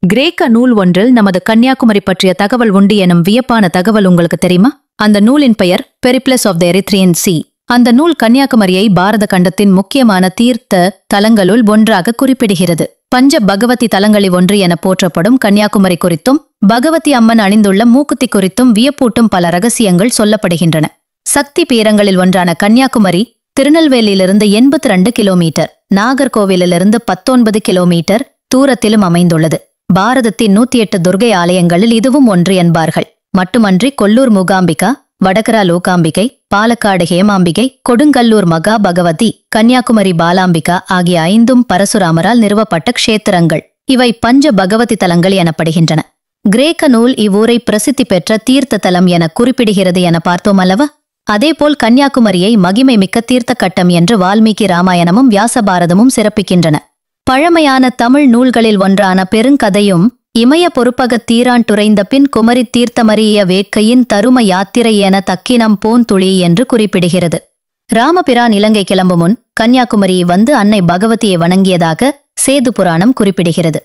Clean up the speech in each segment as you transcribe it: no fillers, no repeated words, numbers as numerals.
கிரேக்க நூல் ஒன்றில் நமது கன்னியாகுமரி பற்றிய தகவல் உண்டு எனும் வியப்பான தகவல் உங்களுக்கு தெரியுமா? அந்த நூலின் பெயர் Periplus of the Erythraean Sea. அந்த நூல் கன்னியாகுமரியை பாரத கண்டத்தின் முக்கியமான தீர்த்த தலங்களுள் ஒன்றாக குறிப்பிடுகிறது. பஞ்ச பகவதி தலங்களில் ஒன்று என போற்றப்படும் கன்னியாகுமரி குறித்தும் பகவதி அம்மன் அணிந்துள்ள மூக்குத்தி குறித்தும் வியப்பூட்டும் பல ரகசியங்கள் சொல்லப்படுகின்றன. சக்தி பீரங்களில் ஒன்றான கன்னியாகுமரி திருநெல்வேலியிலிருந்து 82 கிலோமீட்டர், நாகர்கோவிலிருந்து 19 கிலோமீட்டர் தூரத்திலும் அமைந்துள்ளது. பாரதத்தின் 108 துர்கை ஆலயங்களில் இதுவும் ஒன்று என்பார்கள். மட்டுமன்றி கொல்லூர் மூகாம்பிகா, வடகரா லோகாம்பிகை, பாலக்காடு ஹேமாம்பிகை, கொடுங்கல்லூர் மகா பகவதி, கன்னியாகுமரி பாலாம்பிகா ஆகிய 5ம் பரசுராமரால் நிறுவப்பட்ட க்ஷேத்திரங்கள். இவை பஞ்ச பகவதி தலங்கள் எனப்படுகின்றன. கிரேக்க நூல் இவ்வூரை பிரசித்தி பெற்ற தீர்த்த தலம் என குறிப்பிடுகிறது என பார்த்தோம் அல்லவா? அதேபோல் கன்னியாகுமரியை மகிமை மிக்க தீர்த்த கட்டம் என்று வால்மீகி ராமாயணமும் வியாசபாரதமும் சிறப்பிக்கின்றன. பழமையான தமிழ் நூல்களில் ஒன்றான பெருங்கதையும் இமய பொறுப்பகத் தீரான் துறைந்த பின் குமரி தீர்த்தமறிய வேட்கையின் தரும யாத்திரை என தக்கினம் போந்துளி என்று குறிப்பிடுகிறது. ராமபிரான் இலங்கை கிளம்பும் முன் கன்னியாகுமரியை வந்து அன்னை பகவதியை வணங்கியதாக சேது புராணம் குறிப்பிடுகிறது.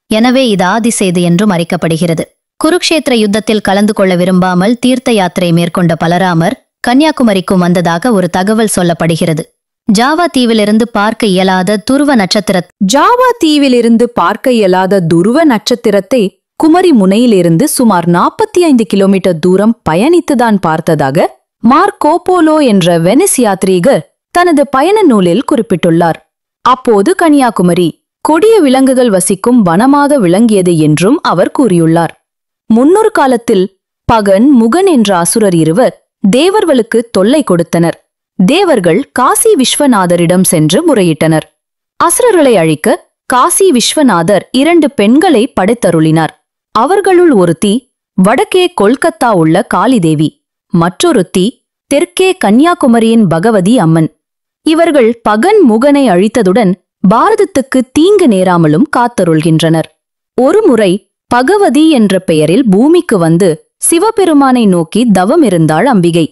எனவே இது ஆதிசேது என்றும் அறிக்கப்படுகிறது. குருக்ஷேத்திர யுத்தத்தில் கலந்து கொள்ள விரும்பாமல் தீர்த்த யாத்திரை மேற்கொண்ட பலராமர் கன்னியாகுமரிக்கும் வந்ததாக ஒரு தகவல் சொல்லப்படுகிறது. ஜாவா தீவிலிருந்து பார்க்க இயலாத துருவ நட்சத்திரத்தை குமரி முனையிலிருந்து சுமார் 45 கிலோமீட்டர் தூரம் பயணித்துதான் பார்த்ததாக மார்க்கோ போலோ என்ற வெனிஸ் யாத்ரீகர் தனது பயண நூலில் குறிப்பிட்டுள்ளார். அப்போது கன்னியாகுமரி கொடிய விலங்குகள் வசிக்கும் வனமாக விளங்கியது என்றும் அவர் கூறியுள்ளார். முன்னொரு காலத்தில் பகன், முகன் என்ற அசுரர் இருவர் தேவர்களுக்கு தொல்லை கொடுத்தனர். தேவர்கள் காசி விஸ்வநாதரிடம் சென்று முறையிட்டனர். அசுரர்களை அழிக்க காசி விஸ்வநாதர் 2 பெண்களை படைத்தருளினார். அவர்களுள் ஒருத்தி வடக்கே கொல்கத்தா உள்ள காளிதேவி, மற்றொருத்தி தெற்கே கன்னியாகுமரியின் பகவதி அம்மன். இவர்கள் பகன் முகனை அழித்ததுடன் பாரதத்துக்கு தீங்கு நேராமலும் காத்தருள்கின்றனர். ஒருமுறை பகவதி என்ற பெயரில் பூமிக்கு வந்து சிவபெருமானை நோக்கி தவம் இருந்தாள் அம்பிகை.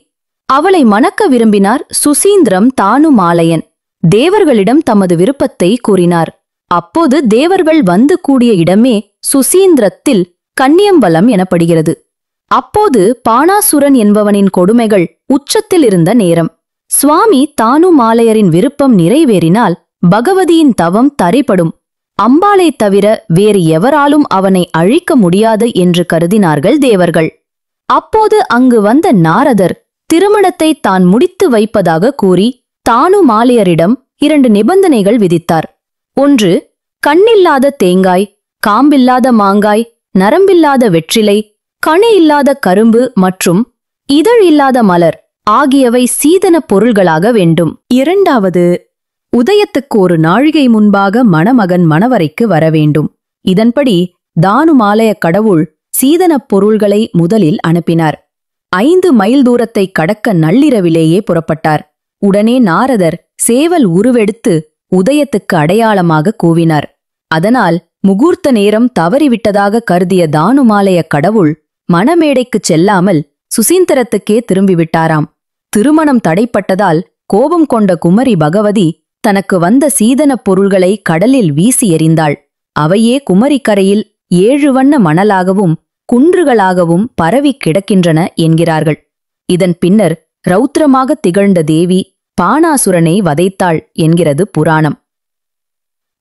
அவளை மணக்க விரும்பினார் சுசீந்திரம் தானுமாலயன். தேவர்களிடம் தமது விருப்பத்தை கூறினார். அப்போது தேவர்கள் வந்து கூடிய இடமே சுசீந்திரத்தில் கன்னியம்பலம் எனப்படுகிறது. அப்போது பாணாசுரன் என்பவனின் கொடுமைகள் உச்சத்தில் இருந்த நேரம். சுவாமி தானுமாலயரின் விருப்பம் நிறைவேறினால் பகவதியின் தவம் தரைப்படும். அம்பாளை தவிர வேறு எவராலும் அவனை அழிக்க முடியாது என்று கருதினார்கள் தேவர்கள். அப்போது அங்கு வந்த நாரதர் திருமணத்தை தான் முடித்து வைப்பதாக கூறி தானுமாலயரிடம் 2 நிபந்தனைகள் விதித்தார். 1, கண்ணில்லாத தேங்காய், காம்பில்லாத மாங்காய், நரம்பில்லாத வெற்றிலை, கணு இல்லாத கரும்பு மற்றும் இதழ் இல்லாத மலர் ஆகியவை சீதன பொருள்களாக வேண்டும். 2வது, உதயத்துக்கு 1 நாழிகை முன்பாக மணமகன் மணவரைக்கு வரவேண்டும். இதன்படி தானுமாலய கடவுள் சீதனப் பொருள்களை முதலில் அனுப்பினார். 5 மைல் தூரத்தை கடக்க நள்ளிரவிலேயே புறப்பட்டார். உடனே நாரதர் சேவல் உருவெடுத்து உதயத்துக்கு அடையாளமாக கூவினார். அதனால் முகூர்த்த நேரம் தவறிவிட்டதாக கருதிய தானுமாலய கடவுள் மணமேடைக்குச் செல்லாமல் சுசீந்திரத்துக்கே திரும்பிவிட்டாராம். திருமணம் தடைப்பட்டதால் கோபம் கொண்ட குமரி பகவதி தனக்கு வந்த சீதனப் பொருள்களை கடலில் வீசி எறிந்தாள். அவையே குமரிக்கரையில் 7 வண்ண மணலாகவும் குன்றுகளாகவும் பரவி கிடக்கின்றன என்கிறார்கள். இதன் பின்னர் ரௌத்ரமாக திகழ்ந்த தேவி பாணாசுரனை வதைத்தாள் என்கிறது புராணம்.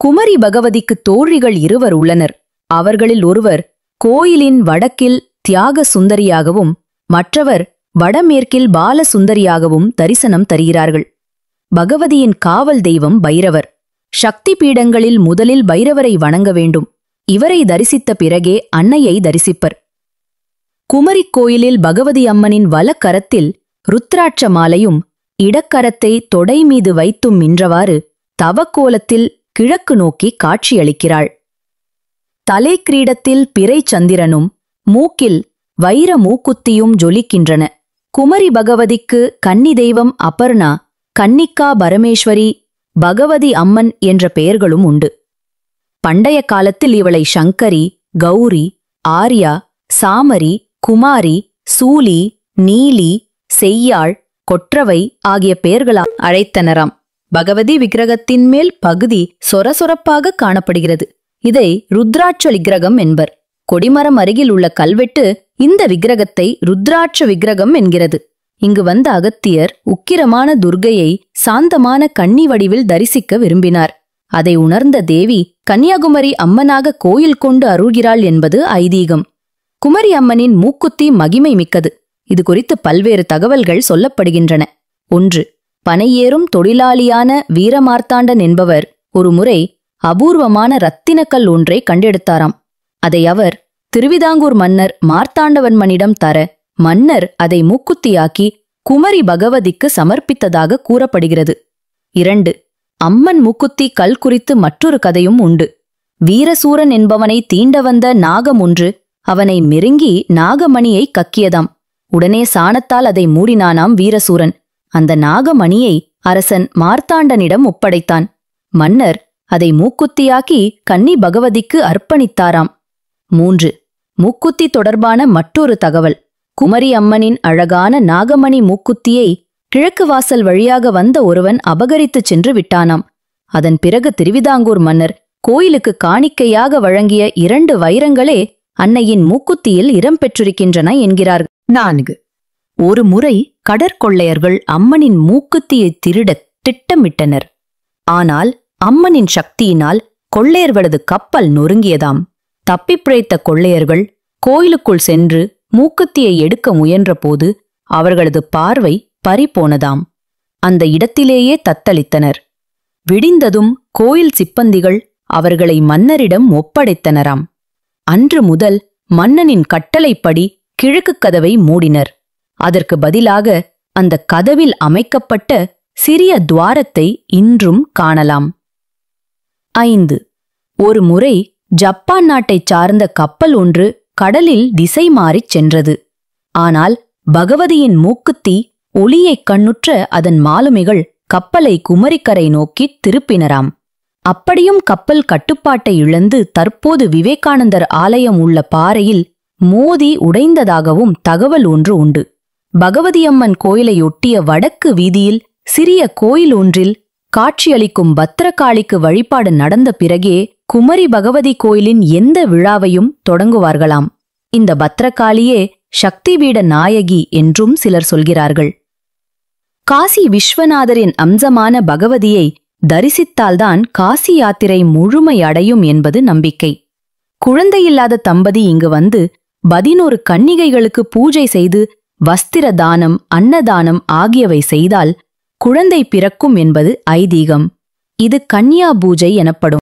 குமரி பகவதிக்கு தோழிகள் 2 உள்ளனர். அவர்களில் ஒருவர் கோயிலின் வடக்கில் தியாக சுந்தரியாகவும் மற்றவர் வடமேற்கில் பாலசுந்தரியாகவும் தரிசனம் தருகிறார்கள். பகவதியின் காவல் தெய்வம் பைரவர். சக்தி பீடங்களில் முதலில் பைரவரை வணங்க வேண்டும். இவரை தரிசித்த பிறகே அன்னையை தரிசிப்பர். குமரிக் கோயிலில் பகவதி அம்மனின் வலக்கரத்தில் ருத்ராட்ச மாலையும் இடக்கரத்தை தொடை மீது வைத்தும் நின்றவாறு தவக்கோலத்தில் கிழக்கு நோக்கி காட்சியளிக்கிறாள். தலை கிரீடத்தில் பிறை சந்திரனும் மூக்கில் வைர மூக்குத்தியும் ஜொலிக்கின்றன. குமரி பகவதிக்கு கன்னி தெய்வம் அபர்ணா, கன்னிக்கா பரமேஸ்வரி, பகவதி அம்மன் என்ற பெயர்களும் உண்டு. பண்டைய காலத்தில் இவளை சங்கரி, கௌரி, ஆர்யா, சாமரி, குமாரி, சூலி, நீலி, செய்யாள், கொற்றவை ஆகிய பெயர்களால் அழைத்தனராம். பகவதி விக்கிரகத்தின் மேல் பகுதி சொரசொரப்பாக காணப்படுகிறது. இதை ருத்ராட்ச விக்கிரகம் என்பர். கொடிமரம் அருகில் உள்ள கல்வெட்டு இந்த விக்கிரகத்தை ருத்ராட்ச விக்கிரகம் என்கிறது. இங்கு வந்த அகத்தியர் உக்கிரமான துர்க்கையை சாந்தமான கன்னி வடிவில் தரிசிக்க விரும்பினார். அதை உணர்ந்த தேவி கன்னியாகுமரி அம்மனாக கோயில் கொண்டு அருள்கிறாள் என்பது ஐதீகம். குமரி அம்மனின் மூக்குத்தி மகிமை மிக்கது. இது குறித்து பல்வேறு தகவல்கள் சொல்லப்படுகின்றன. 1. பனையேறும் தொழிலாளியான வீரமார்த்தாண்டன் என்பவர் ஒருமுறை அபூர்வமான இரத்தினக்கல் ஒன்றை கண்டெடுத்தாராம். அதை அவர் திருவிதாங்கூர் மன்னர் மார்த்தாண்டவன்மனிடம் தர மன்னர் அதை மூக்குத்தியாக்கி குமரி பகவதிக்கு சமர்ப்பித்ததாக கூறப்படுகிறது. 2. அம்மன் மூக்குத்தி கல் குறித்து மற்றொரு கதையும் உண்டு. வீரசூரன் என்பவனை தீண்ட வந்த நாகம் ஒன்று அவனை மெருங்கி நாகமணியை கக்கியதாம். உடனே சாணத்தால் அதை மூடினானாம் வீரசூரன். அந்த நாகமணியை அரசன் மார்த்தாண்டனிடம் ஒப்படைத்தான். மன்னர் அதை மூக்குத்தியாக்கி கன்னி பகவதிக்கு அர்ப்பணித்தாராம். 3. மூக்குத்தி தொடர்பான மற்றொரு தகவல். குமரி அம்மனின் அழகான நாகமணி மூக்குத்தியை கிழக்கு வாசல் வழியாக வந்த ஒருவன் அபகரித்துச் சென்று விட்டானாம். அதன் பிறகு திருவிதாங்கூர் மன்னர் கோயிலுக்கு காணிக்கையாக வழங்கிய 2 வைரங்களே அன்னையின் மூக்குத்தியில் இடம் பெற்றிருக்கின்றன என்கிறார்கள். 4. ஒரு முறை கடற்கொள்ளையர்கள் அம்மனின் மூக்குத்தியை திருடத் திட்டமிட்டனர். ஆனால் அம்மனின் சக்தியினால் கொள்ளையர்களது கப்பல் நொறுங்கியதாம். தப்பிப்பிழைத்த கொள்ளையர்கள் கோயிலுக்குள் சென்று மூக்குத்தியை எடுக்க முயன்றபோது அவர்களது பார்வை பறிபோனதாம். அந்த இடத்திலேயே தத்தளித்தனர். விடிந்ததும் கோயில் சிப்பந்திகள் அவர்களை மன்னரிடம் ஒப்படைத்தனராம். அன்று முதல் மன்னனின் கட்டளைப்படி கிழக்கு கதவை மூடினர். அதற்கு பதிலாக அந்த கதவில் அமைக்கப்பட்ட சிறிய துவாரத்தை இன்றும் காணலாம். 5. ஒரு முறை ஜப்பான் நாட்டைச் சார்ந்த கப்பல் ஒன்று கடலில் திசை மாறிச் சென்றது. ஆனால் பகவதியின் மூக்குத்தி ஒளியைக் கண்ணுற்ற அதன் மாலுமிகள் கப்பலை குமரிக்கரை நோக்கித் திருப்பினராம். அப்படியும் கப்பல் கட்டுப்பாட்டை இழந்து தற்போது விவேகானந்தர் ஆலயம் உள்ள பாறையில் மோதி உடைந்ததாகவும் தகவல் ஒன்று உண்டு. பகவதியம்மன் கோயிலையொட்டிய வடக்கு வீதியில் சிறிய கோயில் ஒன்றில் காட்சியளிக்கும் பத்ரகாளிக்கு வழிபாடு நடந்த பிறகே குமரி பகவதி கோயிலின் எந்த விழாவையும் தொடங்குவார்களாம். இந்த பத்ரகாளியே சக்திபீட நாயகி என்றும் சிலர் சொல்கிறார்கள். காசி விஸ்வநாதரின் அம்சமான பகவதியை தரிசித்தால்தான் காசி யாத்திரை முழுமையடையும் என்பது நம்பிக்கை. குழந்தையில்லாத தம்பதி இங்கு வந்து 11 கன்னிகைகளுக்கு பூஜை செய்து வஸ்திர தானம், அன்னதானம் ஆகியவை செய்தால் குழந்தை பிறக்கும் என்பது ஐதீகம். இது கன்னியா பூஜை எனப்படும்.